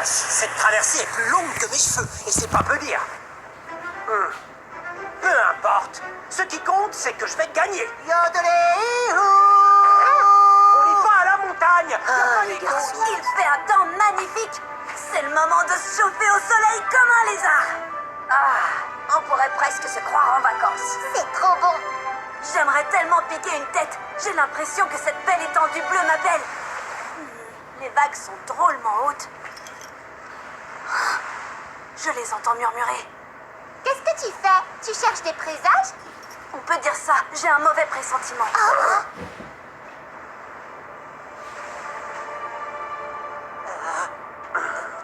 Cette traversée est plus longue que mes cheveux, et c'est pas peu dire. Peu importe. Ce qui compte, c'est que je vais gagner. Yodelé-hou. On n'est pas à la montagne. Les garçons. Il fait un temps magnifique. C'est le moment de se chauffer au soleil comme un lézard. Ah, on pourrait presque se croire en vacances. C'est trop bon. J'aimerais tellement piquer une tête. J'ai l'impression que cette belle étendue bleue m'appelle. Les vagues sont drôlement hautes. Je les entends murmurer. Qu'est-ce que tu fais? Tu cherches des présages? On peut dire ça, j'ai un mauvais pressentiment.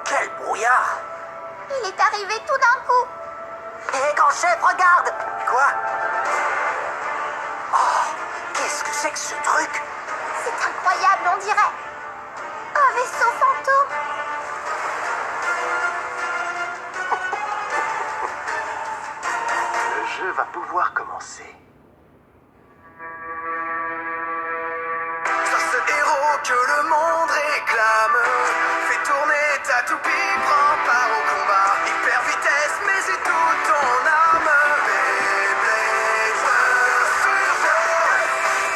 Quel brouillard. Il est arrivé tout d'un coup. Hé, grand chef, regarde. Quoi? Oh, qu'est-ce que c'est que ce truc? C'est incroyable, on dirait. Un vaisseau fantôme. Le jeu va pouvoir commencer. Sois ce héros que le monde réclame. Fais tourner ta toupie, prends part au combat. Hyper vitesse, mais c'est toute ton âme. Beyblade Turbo.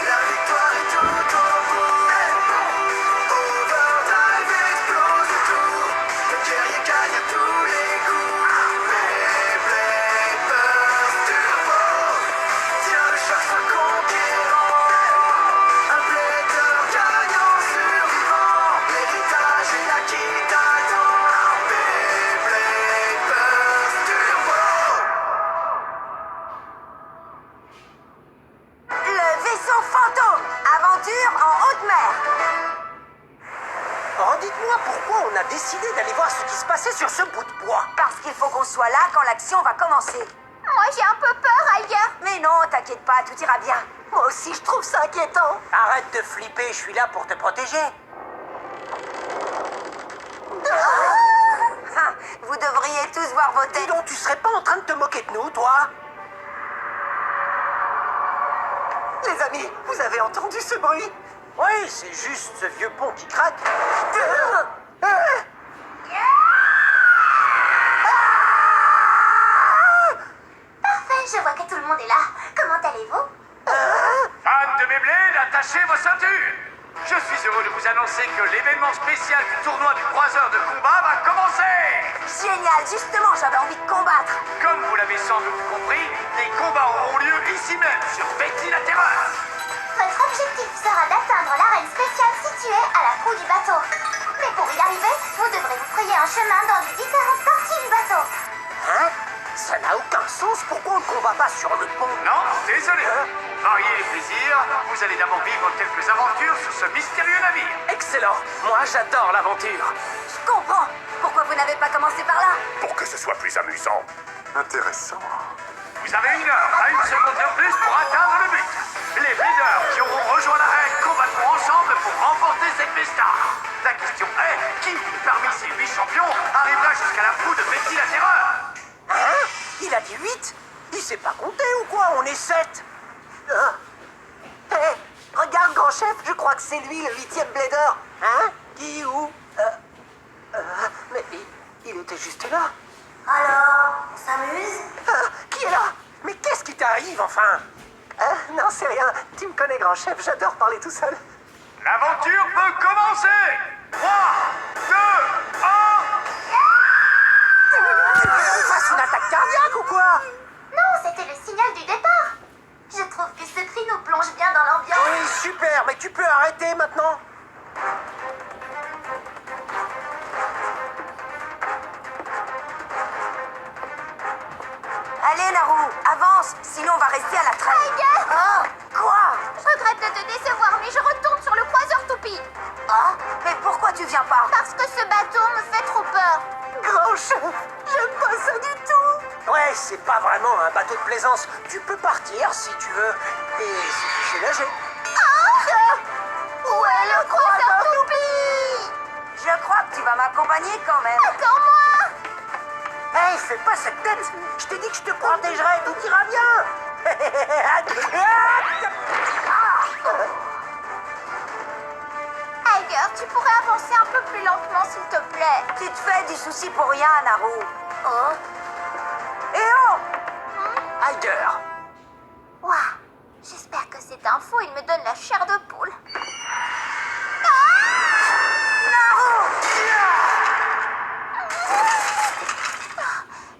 La victoire est tout au bout. Overdrive explose tout. Le guerrier gagne à tous les coups. Beyblade Turbo. Tiens, le choc soit conquérant. Un blader gagnant survivant. L'héritage est là qui t'attend. Beyblade Turbo. Le vaisseau fantôme. Aventure en haute mer. Oh, dites-moi pourquoi on a décidé d'aller voir ce qui se passait sur ce bout de bois. Parce qu'il faut qu'on soit là quand l'action va commencer. Moi, j'ai un peu peur ailleurs. Mais non, t'inquiète pas, tout ira bien. Moi aussi, je trouve ça inquiétant. Arrête de flipper, je suis là pour te protéger. Ah, vous devriez tous voir vos Dis têtes. donc, tu serais pas en train de te moquer de nous, toi? Les amis, vous avez entendu ce bruit? Oui, c'est juste ce vieux pont qui craque. Parfait, je vois que tout le monde est là. Comment allez-vous? Fans de Beyblade, attachez vos ceintures. Je suis heureux de vous annoncer que l'événement spécial du tournoi du croiseur de combat va commencer. Génial, justement, j'avais envie de combattre. Comme vous l'avez sans doute compris, les combats auront lieu ici même, sur Betty la Terreur. Votre objectif sera d'atteindre l'arène spéciale située à la proue du bateau. Mais pour y arriver, vous devrez vous frayer un chemin dans les différentes parties du bateau. Hein? Ça n'a aucun sens. Pourquoi on ne combat pas sur le pont? Non, désolé. Variés et plaisir, vous allez d'abord vivre quelques aventures sur ce mystérieux navire. Excellent. Moi, j'adore l'aventure. Je comprends. Pourquoi vous n'avez pas commencé par là? Pour que ce soit plus amusant. Intéressant. Vous avez 1 heure à 1 seconde de plus pour atteindre le but. Les leaders qui auront rejoint l'arène combattront ensemble pour remporter cette festa. La question est, qui parmi ces 8 champions arrivera jusqu'à la proue de Betty la Terreur? Hein? Il a dit 8? Il sait pas compter ou quoi? On est 7. Hé, regarde, grand chef, je crois que c'est lui, le 8e blader. Hein? Qui, où? Mais il était juste là. Alors, on s'amuse? Qui est là? Mais qu'est-ce qui t'arrive, enfin? Non, c'est rien. Tu me connais, grand chef, j'adore parler tout seul. L'aventure peut commencer. 3, 2, 1... Tu fasses une attaque cardiaque ou quoi? Non, c'était le signal du départ. Je trouve que ce cri nous plonge bien dans l'ambiance. Oui, super, mais tu peux arrêter maintenant? Allez, Naru, avance, sinon on va rester à la traîne. Tiger! Oh, quoi? Je regrette de te décevoir, mais je retourne sur le croiseur toupie. Oh, mais pourquoi tu viens pas? Parce que ce bateau me fait trop peur. Grand chef, j'aime pas ça du tout. Ouais, c'est pas vraiment un bateau de plaisance. Tu peux partir si tu veux. Et si tu sais nager. Où est le croiseur toupie? Je crois que tu vas m'accompagner quand même. Attends-moi! Hey, fais pas cette tête. Je t'ai dit que je te protégerais, tout ira bien. Tiger, Tiger, tu pourrais avancer un peu plus lentement, s'il te plaît. Tu te fais du souci pour rien, Naru. Hein? Et oh! Tiger. Ouah, j'espère que cette info, il me donne la chair de poule.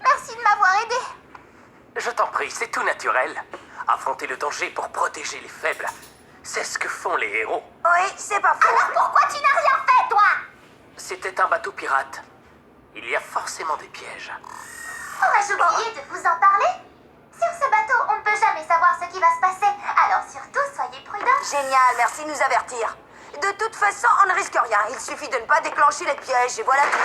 Merci de m'avoir aidé. Je t'en prie, c'est tout naturel. Affronter le danger pour protéger les faibles, c'est ce que font les héros. Oui, c'est pas faux. Alors pourquoi tu n'as rien fait, toi? C'était un bateau pirate. Il y a forcément des pièges. Aurais-je oublié de vous en parler? Sur ce bateau, on ne peut jamais savoir ce qui va se passer. Alors surtout, soyez prudents. Génial, merci de nous avertir. De toute façon, on ne risque rien. Il suffit de ne pas déclencher les pièges et voilà tout.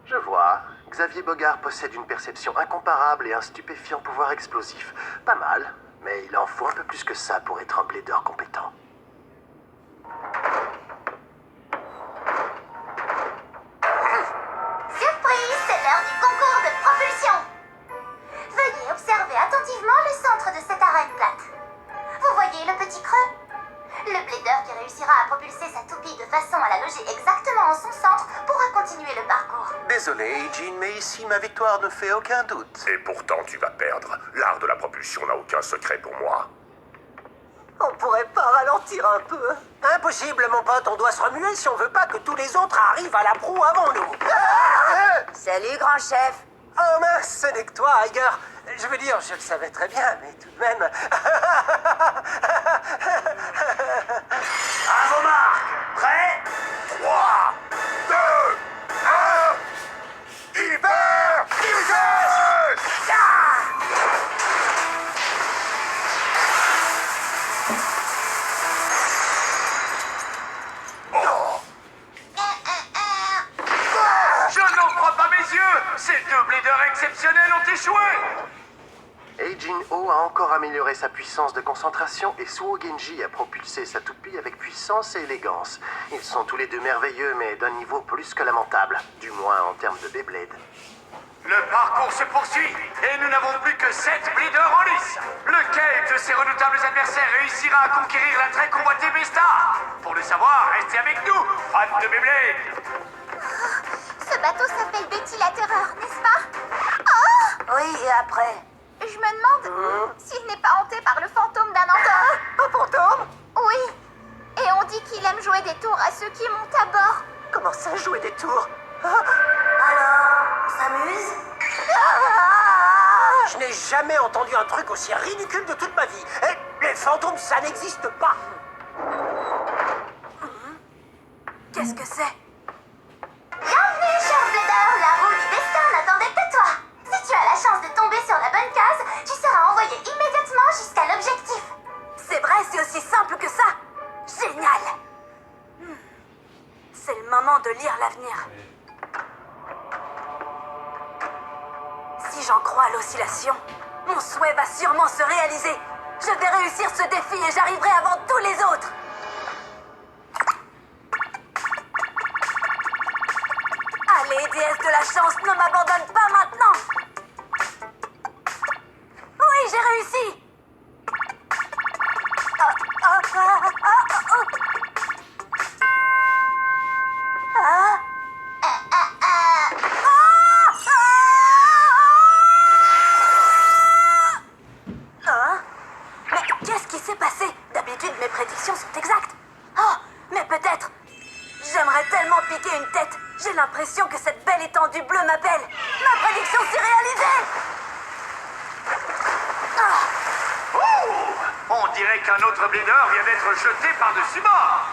Je vois. Xavier Bogart possède une perception incomparable et un stupéfiant pouvoir explosif. Pas mal, mais il en faut un peu plus que ça pour être un blader compétent. Surprise, c'est l'heure du concours de propulsion. Veuillez observer attentivement le centre de cette arène plate. Vous voyez le petit creux? Le blader qui réussira à propulser sa toupie de façon à la loger exactement en son centre pourra continuer le parcours. Désolé, Jean, mais ici ma victoire ne fait aucun doute. Et pourtant, tu vas perdre. L'art de la propulsion n'a aucun secret pour moi. On pourrait pas ralentir un peu? Impossible, mon pote, on doit se remuer si on veut pas que tous les autres arrivent à la proue avant nous. Salut, grand chef. Oh mince, ce n'est que toi, Tiger. Je veux dire, je le savais très bien, mais tout de même... À vos marques. Prêts? 3, 2, 1... Hyper Fusée! Je n'en crois pas mes yeux. Ces deux bladers exceptionnels ont échoué. Eijin Ho a encore amélioré sa puissance de concentration et Suo Genji a propulsé sa toupie avec puissance et élégance. Ils sont tous les deux merveilleux, mais d'un niveau plus que lamentable, du moins en termes de Beyblade. Le parcours se poursuit et nous n'avons plus que 7 bladers en lice. Lequel de ces redoutables adversaires réussira à conquérir la très convoitée Besta? Pour le savoir, restez avec nous, fans de Beyblade. Ce bateau s'appelle Betty la Terreur, n'est-ce pas? Oui, et après? Je me demande s'il n'est pas hanté par le fantôme d'un enfant. Un fantôme? Oui. Et on dit qu'il aime jouer des tours à ceux qui montent à bord. Comment ça, jouer des tours? Alors, on s'amuse? Je n'ai jamais entendu un truc aussi ridicule de toute ma vie. Et les fantômes, ça n'existe pas. Qu'est-ce que c'est? Bienvenue, cher Blader. La roue du destin n'attendait que toi. Si tu as la chance de tomber sur la bonne case, tu seras envoyé immédiatement jusqu'à l'objectif. C'est vrai, c'est aussi simple que ça. Génial. C'est le moment de lire l'avenir. Si j'en crois à l'oscillation, mon souhait va sûrement se réaliser. Je vais réussir ce défi et j'arriverai avant tous les autres. Allez, déesse de la chance, ne m'abandonne pas maintenant. Oui, j'ai réussi. Mais qu'est-ce qui s'est passé? D'habitude, mes prédictions sont exactes. Oh, mais peut-être. J'aimerais tellement piquer une tête. J'ai l'impression que cette belle étendue bleue m'appelle. Ma prédiction s'est réalisée. On dirait qu'un autre blader vient d'être jeté par-dessus bord.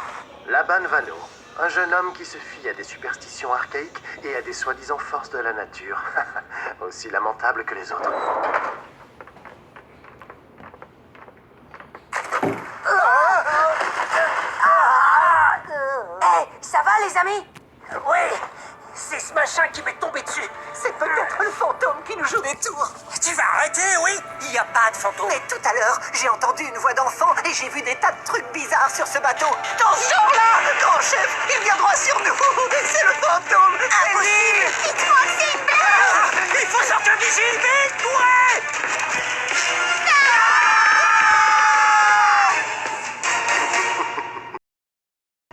Laban Vano, un jeune homme qui se fie à des superstitions archaïques et à des soi-disant forces de la nature. Aussi lamentable que les autres. Ça va, les amis? Oui, c'est ce machin qui m'est tombé dessus. C'est peut-être le fantôme qui nous joue des tours. Tu vas arrêter, oui? Il n'y a pas de fantôme. Mais tout à l'heure, j'ai entendu une voix d'enfant et j'ai vu des tas de trucs bizarres sur ce bateau. Attention là! Grand chef, il vient droit sur nous. C'est le fantôme. Impossible! Tu crois que c'est une blague? Il faut sortir d'ici, vite!